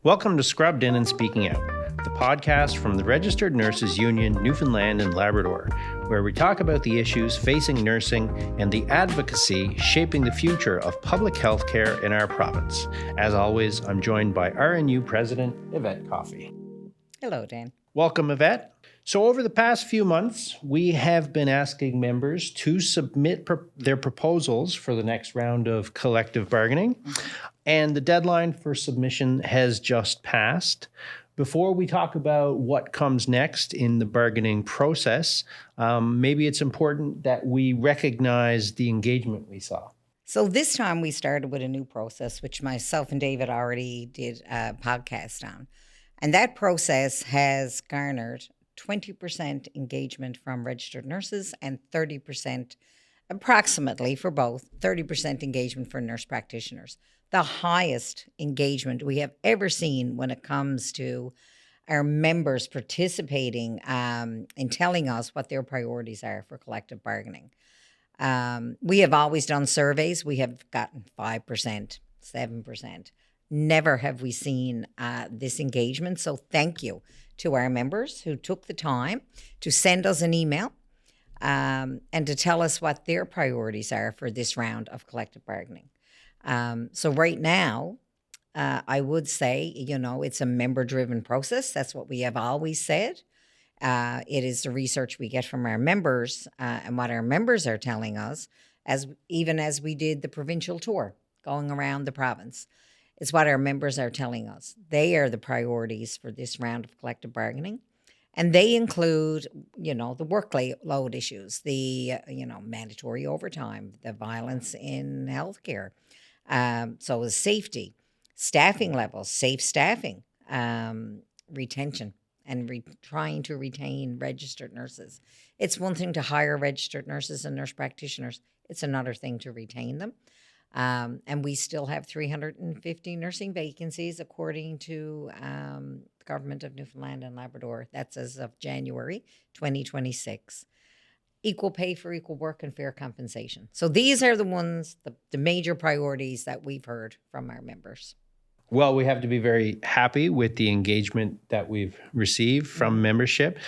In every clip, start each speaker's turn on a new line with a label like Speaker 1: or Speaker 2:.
Speaker 1: Welcome to Scrubbed In and Speaking Out, the podcast from the Registered Nurses Union, Newfoundland and Labrador, where we talk about the issues facing nursing and the advocacy shaping the future of public health care in our province. As always, I'm joined by RNU President Yvette Coffey.
Speaker 2: Hello, Dan.
Speaker 1: Welcome, Yvette. So over the past few months, we have been asking members to submit their proposals for the next round of collective bargaining, and the deadline for submission has just passed. Before we talk about what comes next in the bargaining process, maybe it's important that we recognize the engagement we saw.
Speaker 2: So this time we started with a new process, which myself and David already did a podcast on. And that process has garnered 20% engagement from registered nurses and 30%, approximately for both, 30% engagement for nurse practitioners. The highest engagement we have ever seen when it comes to our members participating in telling us what their priorities are for collective bargaining. We have always done surveys. We have gotten 5%, 7%. Never have we seen this engagement. So thank you to our members who took the time to send us an email and to tell us what their priorities are for this round of collective bargaining. So right now, I would say, it's a member-driven process. That's what we have always said. It is the research we get from our members and what our members are telling us, even as we did the provincial tour going around the province. It's what our members are telling us. They are the priorities for this round of collective bargaining. And they include, the workload issues, the, mandatory overtime, the violence in healthcare. So is safety, staffing levels, safe staffing, retention, and trying to retain registered nurses. It's one thing to hire registered nurses and nurse practitioners. It's another thing to retain them. And we still have 350 nursing vacancies, according to the Government of Newfoundland and Labrador. That's as of January 2026. Equal pay for equal work and fair compensation. So these are the ones, the major priorities that we've heard from our members.
Speaker 1: Well, we have to be very happy with the engagement that we've received from membership.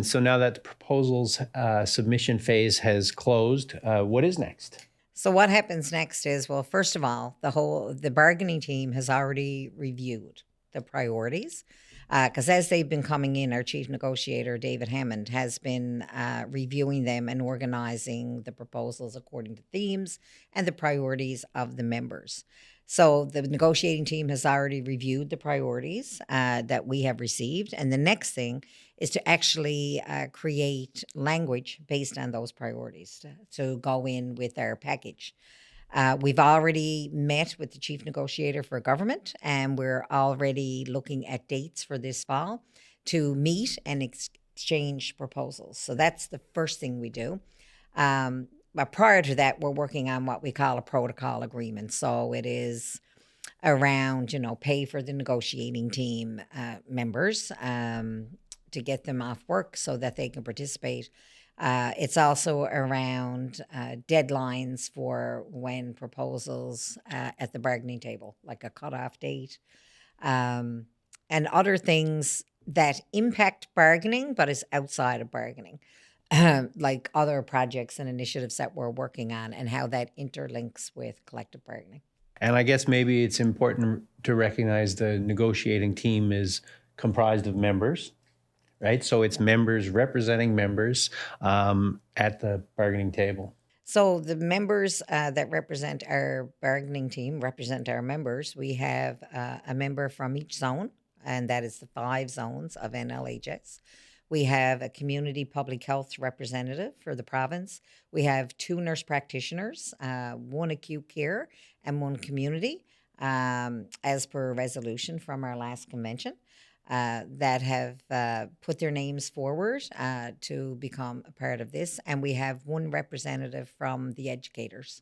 Speaker 1: So now that the proposals submission phase has closed, what is next?
Speaker 2: So what happens next is, well, first of all, the bargaining team has already reviewed the priorities because as they've been coming in, our chief negotiator, David Hammond, has been reviewing them and organizing the proposals according to themes and the priorities of the members. So the negotiating team has already reviewed the priorities that we have received. And the next thing is to actually create language based on those priorities to go in with our package. We've already met with the chief negotiator for government, and we're already looking at dates for this fall to meet and exchange proposals. So that's the first thing we do. But prior to that, we're working on what we call a protocol agreement. So it is around, pay for the negotiating team members to get them off work so that they can participate. It's also around deadlines for when proposals at the bargaining table, like a cutoff date, and other things that impact bargaining but is outside of bargaining. Like other projects and initiatives that we're working on and how that interlinks with collective bargaining.
Speaker 1: And I guess maybe it's important to recognize the negotiating team is comprised of members, right? So it's members representing members at the bargaining table.
Speaker 2: So the members that represent our bargaining team represent our members. We have a member from each zone, and that is the 5 zones of NLHS. We have a community public health representative for the province. We have 2 nurse practitioners, 1 acute care and 1 community, as per resolution from our last convention, that have put their names forward to become a part of this. And we have 1 representative from the educators,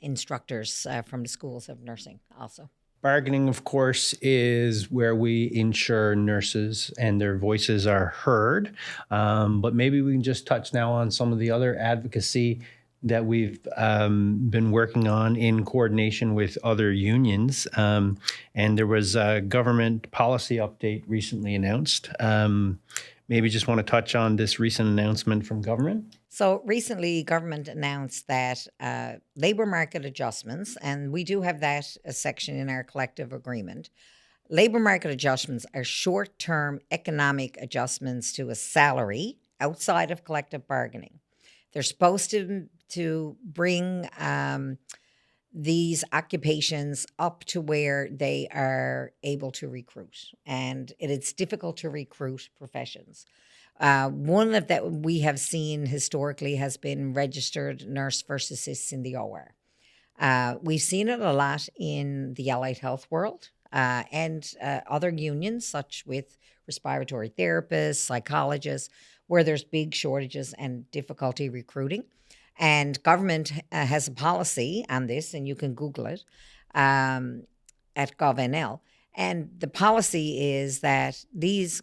Speaker 2: instructors from the schools of nursing also.
Speaker 1: Bargaining, of course, is where we ensure nurses and their voices are heard. But maybe we can just touch now on some of the other advocacy that we've been working on in coordination with other unions. And there was a government policy update recently announced. Maybe just want to touch on this recent announcement from government.
Speaker 2: So recently, government announced that labor market adjustments, and we do have that a section in our collective agreement. Labor market adjustments are short-term economic adjustments to a salary outside of collective bargaining. They're supposed to bring these occupations up to where they are able to recruit, and it's difficult to recruit professions. One of that we have seen historically has been registered nurse first assists in the OR. We've seen it a lot in the allied health world and other unions, such with respiratory therapists, psychologists, where there's big shortages and difficulty recruiting. And government has a policy on this, and you can Google it at GovNL. And the policy is that these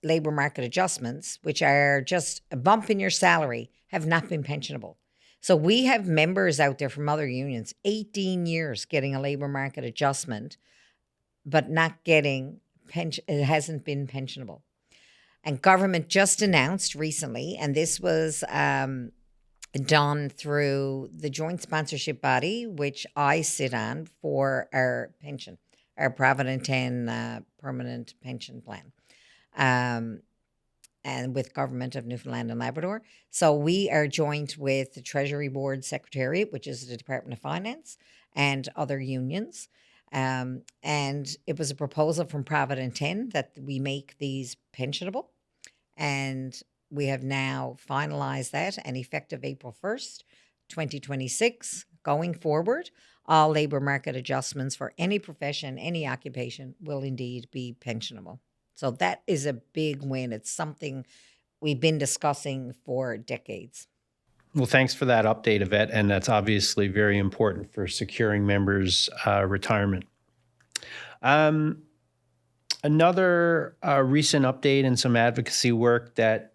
Speaker 2: labor market adjustments, which are just a bump in your salary, have not been pensionable. So we have members out there from other unions, 18 years getting a labor market adjustment, but not getting pension. It hasn't been pensionable. And government just announced recently, and this was done through the joint sponsorship body, which I sit on for our pension, our Provident 10 permanent pension plan. And with Government of Newfoundland and Labrador. So we are joint with the Treasury Board Secretariat, which is the Department of Finance, and other unions. And it was a proposal from Provident 10 that we make these pensionable. And we have now finalized that, and effective April 1st, 2026, going forward, all labor market adjustments for any profession, any occupation will indeed be pensionable. So that is a big win. It's something we've been discussing for decades.
Speaker 1: Well, thanks for that update, Yvette, and that's obviously very important for securing members' retirement. Another recent update and some advocacy work that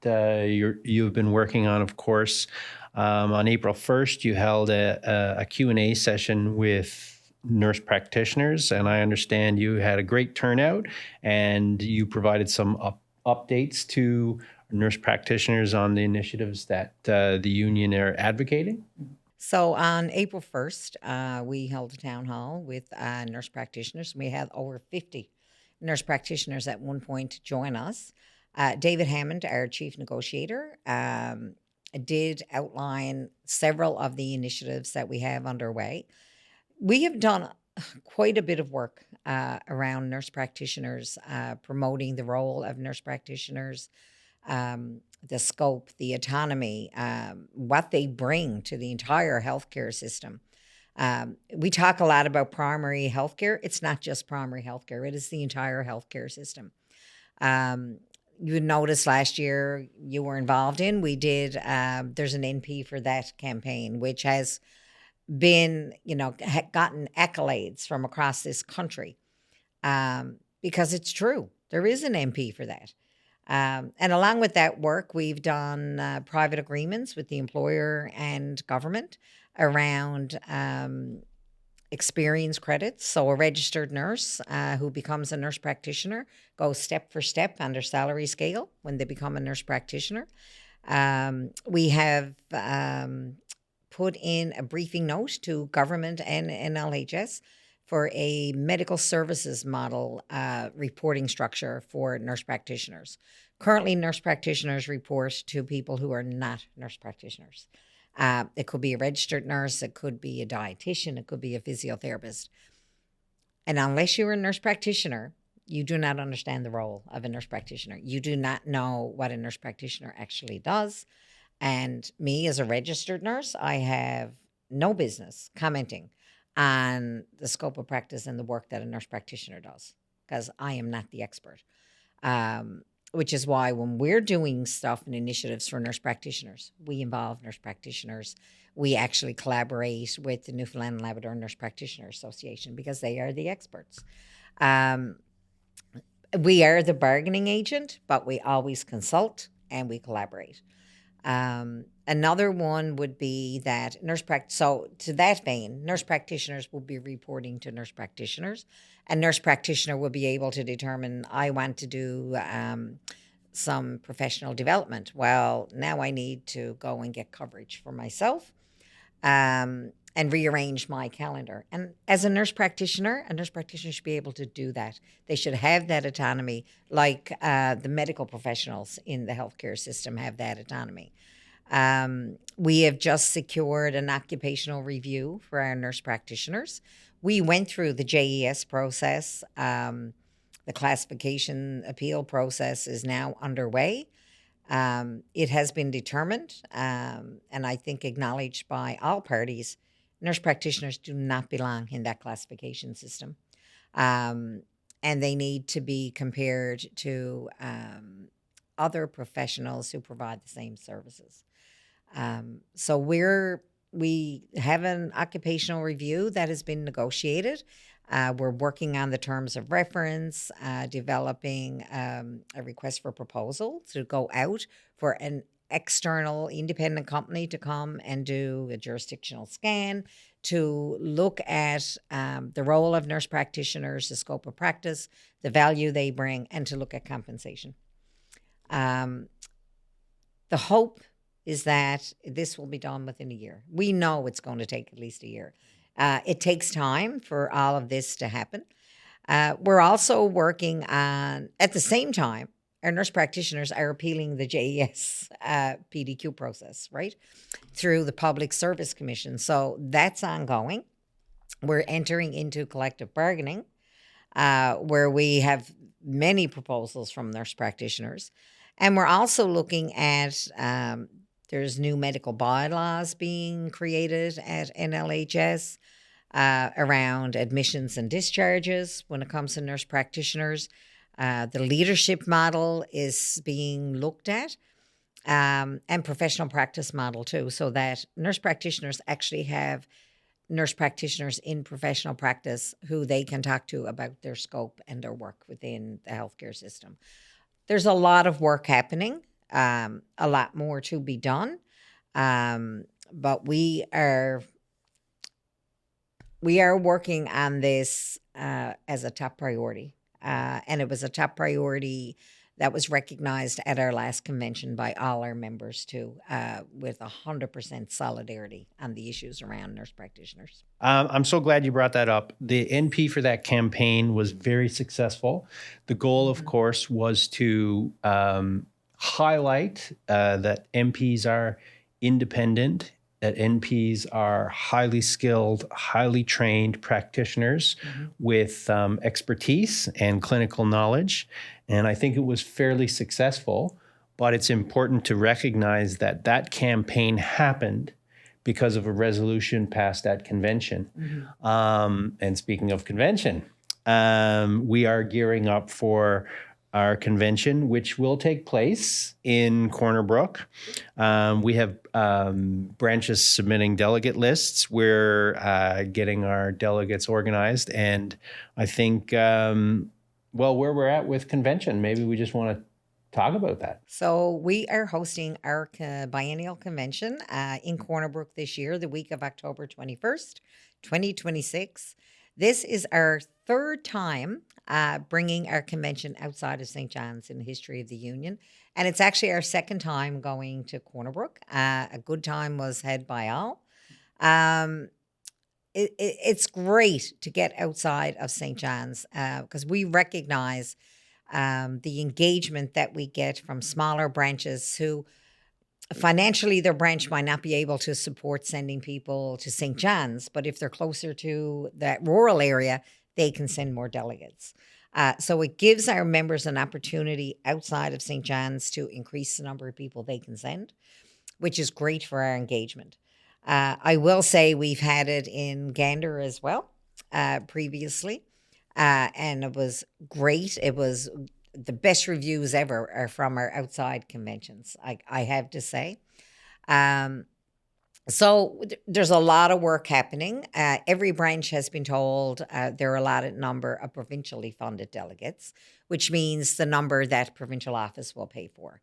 Speaker 1: you've been working on, of course. On April 1st, you held a Q&A session with nurse practitioners, and I understand you had a great turnout, and you provided some updates to nurse practitioners on the initiatives that the union are advocating.
Speaker 2: So on April 1st, we held a town hall with nurse practitioners. We had over 50 nurse practitioners at one point join us. David Hammond, our chief negotiator, did outline several of the initiatives that we have underway. We have done quite a bit of work around nurse practitioners, promoting the role of nurse practitioners, the scope, the autonomy, what they bring to the entire healthcare system. We talk a lot about primary healthcare. It's not just primary healthcare. It is the entire healthcare system. You noticed last year you were involved in, we did, there's an NP for that campaign, which has been, gotten accolades from across this country because it's true. There is an MP for that. And along with that work, we've done private agreements with the employer and government around experience credits. So a registered nurse who becomes a nurse practitioner goes step for step on their salary scale when they become a nurse practitioner. We have put in a briefing note to government and NLHS for a medical services model reporting structure for nurse practitioners. Currently, nurse practitioners report to people who are not nurse practitioners. It could be a registered nurse, it could be a dietitian, it could be a physiotherapist. And unless you're a nurse practitioner, you do not understand the role of a nurse practitioner. You do not know what a nurse practitioner actually does. And me as a registered nurse, I have no business commenting on the scope of practice and the work that a nurse practitioner does, because I am not the expert. Which is why when we're doing stuff and initiatives for nurse practitioners, we involve nurse practitioners. We actually collaborate with the Newfoundland and Labrador Nurse Practitioner Association because they are the experts. We are the bargaining agent, but we always consult and we collaborate. Another one would be that so to that vein, nurse practitioners will be reporting to nurse practitioners. A nurse practitioner will be able to determine, I want to do some professional development. Well, now I need to go and get coverage for myself and rearrange my calendar. And as a nurse practitioner should be able to do that. They should have that autonomy, like the medical professionals in the healthcare system have that autonomy. We have just secured an occupational review for our nurse practitioners. We went through the JES process. The classification appeal process is now underway. It has been determined, and I think acknowledged by all parties, nurse practitioners do not belong in that classification system. And they need to be compared to other professionals who provide the same services. So we have an occupational review that has been negotiated. We're working on the terms of reference, developing a request for proposal to go out for an external independent company to come and do a jurisdictional scan to look at the role of nurse practitioners, the scope of practice, the value they bring, and to look at compensation. The hope is that this will be done within a year. We know it's going to take at least a year. It takes time for all of this to happen. We're also working on, at the same time, our nurse practitioners are appealing the JES PDQ process, right, through the Public Service Commission. So that's ongoing. We're entering into collective bargaining, where we have many proposals from nurse practitioners. And we're also looking at there's new medical bylaws being created at NLHS around admissions and discharges when it comes to nurse practitioners. The leadership model is being looked at, and professional practice model too, so that nurse practitioners actually have nurse practitioners in professional practice who they can talk to about their scope and their work within the healthcare system. There's a lot of work happening, a lot more to be done, but we are working on this as a top priority, and it was a top priority that was recognized at our last convention by all our members too, with 100% solidarity on the issues around nurse practitioners.
Speaker 1: I'm so glad you brought that up. The NP for that campaign was very successful. The goal, of course, was to highlight that MPs are independent, that NPs are highly skilled, highly trained practitioners with expertise and clinical knowledge. And I think it was fairly successful, but it's important to recognize that that campaign happened because of a resolution passed at convention. And speaking of convention, we are gearing up for our convention, which will take place in Corner Brook. We have branches submitting delegate lists. We're getting our delegates organized. And I think, where we're at with convention, maybe we just want to talk about that.
Speaker 2: So we are hosting our Biennial Convention in Corner Brook this year, the week of October 21st, 2026. This is our third time bringing our convention outside of St. John's in the history of the Union. And it's actually our second time going to Corner Brook. A good time was had by all. It's great to get outside of St. John's because we recognize the engagement that we get from smaller branches who financially their branch might not be able to support sending people to St. John's, but if they're closer to that rural area, they can send more delegates. So it gives our members an opportunity outside of St. John's to increase the number of people they can send, which is great for our engagement. I will say we've had it in Gander as well previously, and it was great. It was the best reviews ever are from our outside conventions, I have to say. So there's a lot of work happening. Every branch has been told there are allotted number of provincially funded delegates, which means the number that provincial office will pay for.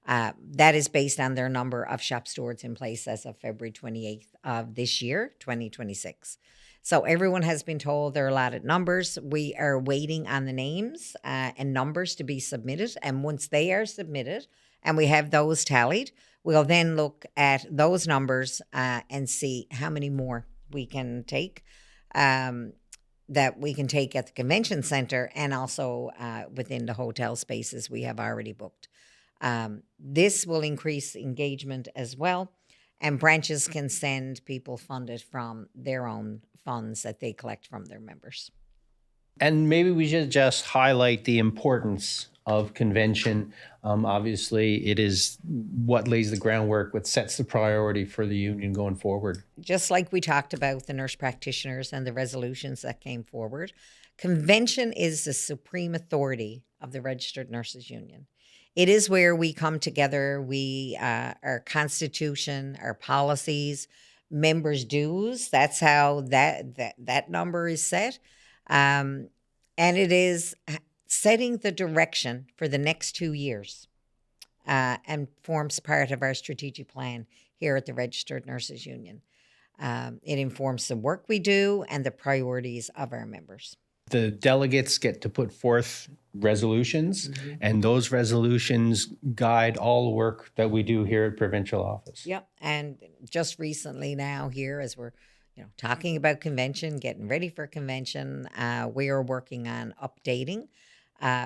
Speaker 2: That is based on their number of shop stewards in place as of February 28th of this year, 2026. So everyone has been told their allotted numbers. We are waiting on the names and numbers to be submitted. And once they are submitted and we have those tallied, we'll then look at those numbers and see how many more we can take. That we can take at the convention center and also within the hotel spaces we have already booked. This will increase engagement as well, and branches can send people funded from their own funds that they collect from their members.
Speaker 1: And maybe we should just highlight the importance of convention. Obviously, it is what lays the groundwork, what sets the priority for the union going forward.
Speaker 2: Just like we talked about the nurse practitioners and the resolutions that came forward, convention is the supreme authority of the Registered Nurses Union. It is where we come together. Our constitution, our policies, members' dues. That's how that number is set, and it is setting the direction for the next 2 years, and forms part of our strategic plan here at the Registered Nurses Union. It informs the work we do and the priorities of our members.
Speaker 1: The delegates get to put forth resolutions, and those resolutions guide all the work that we do here at provincial office.
Speaker 2: Yep. And just recently now here, as we're talking about convention, getting ready for convention, we are working on updating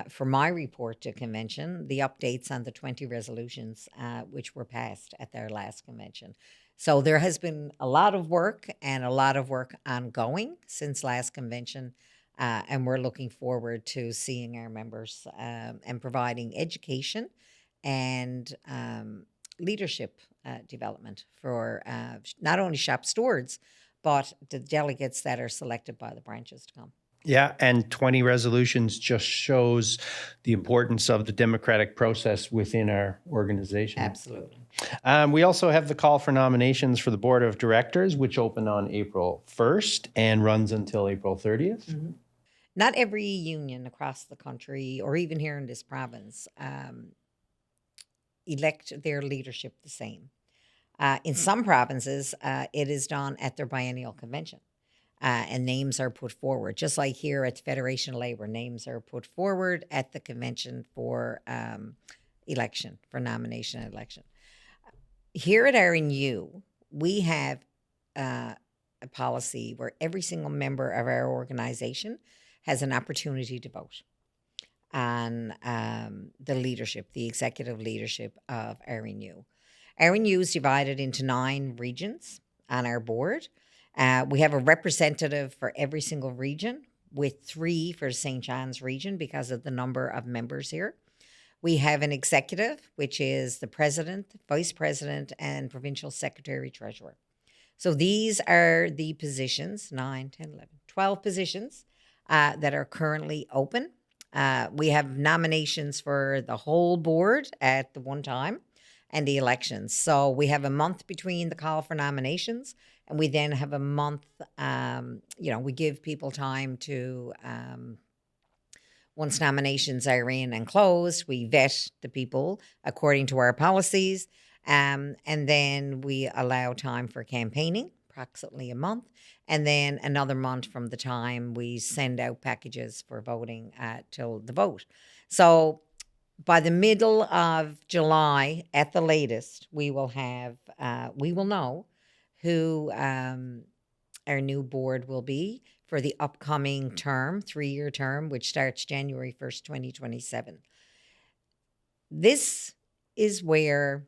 Speaker 2: for my report to convention, the updates on the 20 resolutions which were passed at their last convention. So there has been a lot of work and a lot of work ongoing since last convention. And we're looking forward to seeing our members and providing education and leadership development for not only shop stewards, but the delegates that are selected by the branches to come.
Speaker 1: Yeah, and 20 resolutions just shows the importance of the democratic process within our organization.
Speaker 2: Absolutely.
Speaker 1: We also have the call for nominations for the board of directors, which opened on April 1st and runs until April 30th.
Speaker 2: Mm-hmm. Not every union across the country, or even here in this province, elect their leadership the same. In some provinces, it is done at their biennial convention, and names are put forward. Just like here at the Federation of Labor, names are put forward at the convention for election, for nomination and election. Here at RNU, we have a policy where every single member of our organization has an opportunity to vote on the leadership, the executive leadership of RNU. RNU is divided into 9 regions on our board. We have a representative for every single region, with 3 for St. John's region because of the number of members here. We have an executive, which is the president, vice president, and provincial secretary treasurer. So these are the positions, 9, 10, 11, 12 positions that are currently open. We have nominations for the whole board at the one time and the elections. So we have a month between the call for nominations, and we then have a month, we give people time to, once nominations are in and closed, we vet the people according to our policies, and then we allow time for campaigning, approximately a month, and then another month from the time we send out packages for voting till the vote. So by the middle of July, at the latest, we will know who our new board will be for the upcoming term, 3-year term, which starts January 1st, 2027. This is where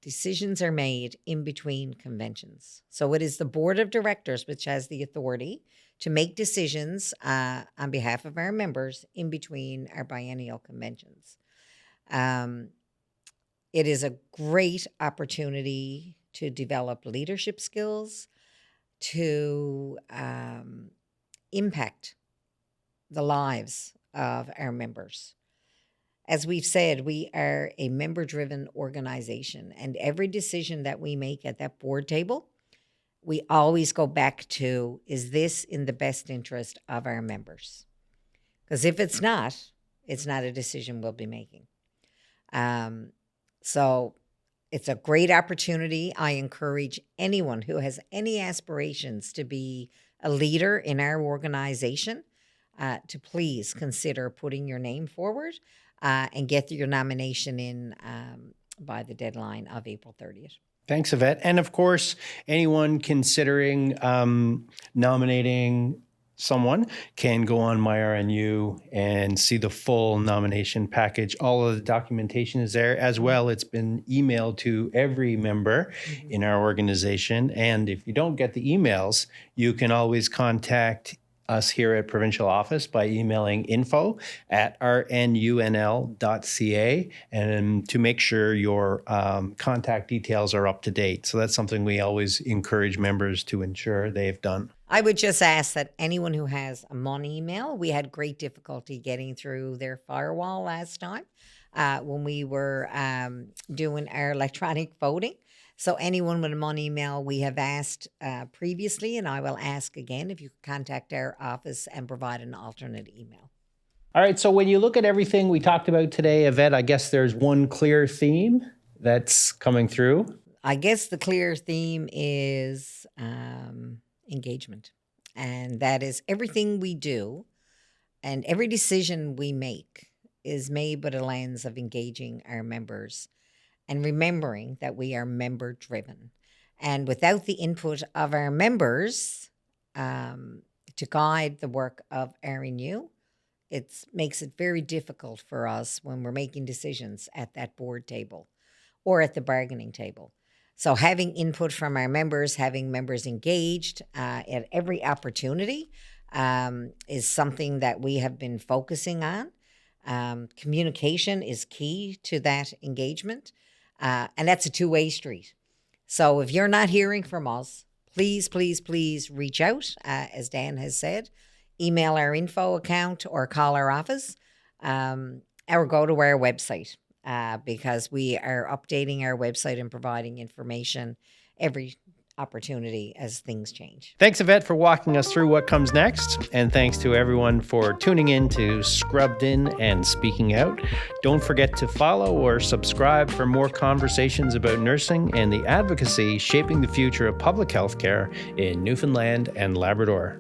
Speaker 2: decisions are made in between conventions. So it is the board of directors which has the authority to make decisions on behalf of our members in between our biennial conventions. It is a great opportunity to develop leadership skills, to impact the lives of our members. As we've said, we are a member-driven organization, and every decision that we make at that board table, we always go back to, is this in the best interest of our members? Because if it's not a decision we'll be making. So it's a great opportunity. I encourage anyone who has any aspirations to be a leader in our organization to please consider putting your name forward and get your nomination in by the deadline of April 30th.
Speaker 1: Thanks, Yvette. And of course, anyone considering nominating someone can go on MyRNU and see the full nomination package. All of the documentation is there as well. It's been emailed to every member in our organization. And if you don't get the emails, you can always contact us here at provincial office by emailing info@rnunl.ca and to make sure your contact details are up to date. So that's something we always encourage members to ensure they've done.
Speaker 2: I would just ask that anyone who has a Mon email, we had great difficulty getting through their firewall last time when we were doing our electronic voting. So anyone with a Mon email, we have asked previously, and I will ask again if you could contact our office and provide an alternate email.
Speaker 1: All right, so when you look at everything we talked about today, Yvette, I guess there's one clear theme that's coming through.
Speaker 2: I guess the clear theme is engagement. And that is everything we do and every decision we make is made with a lens of engaging our members and remembering that we are member driven. And without the input of our members to guide the work of RNU, it makes it very difficult for us when we're making decisions at that board table or at the bargaining table. So having input from our members, having members engaged at every opportunity is something that we have been focusing on. Communication is key to that engagement. And that's a two-way street. So if you're not hearing from us, please, please, please reach out, as Dan has said. Email our info account or call our office or go to our website because we are updating our website and providing information every opportunity as things change.
Speaker 1: Thanks, Yvette, for walking us through what comes next. And thanks to everyone for tuning in to Scrubbed In and Speaking Out. Don't forget to follow or subscribe for more conversations about nursing and the advocacy shaping the future of public health care in Newfoundland and Labrador.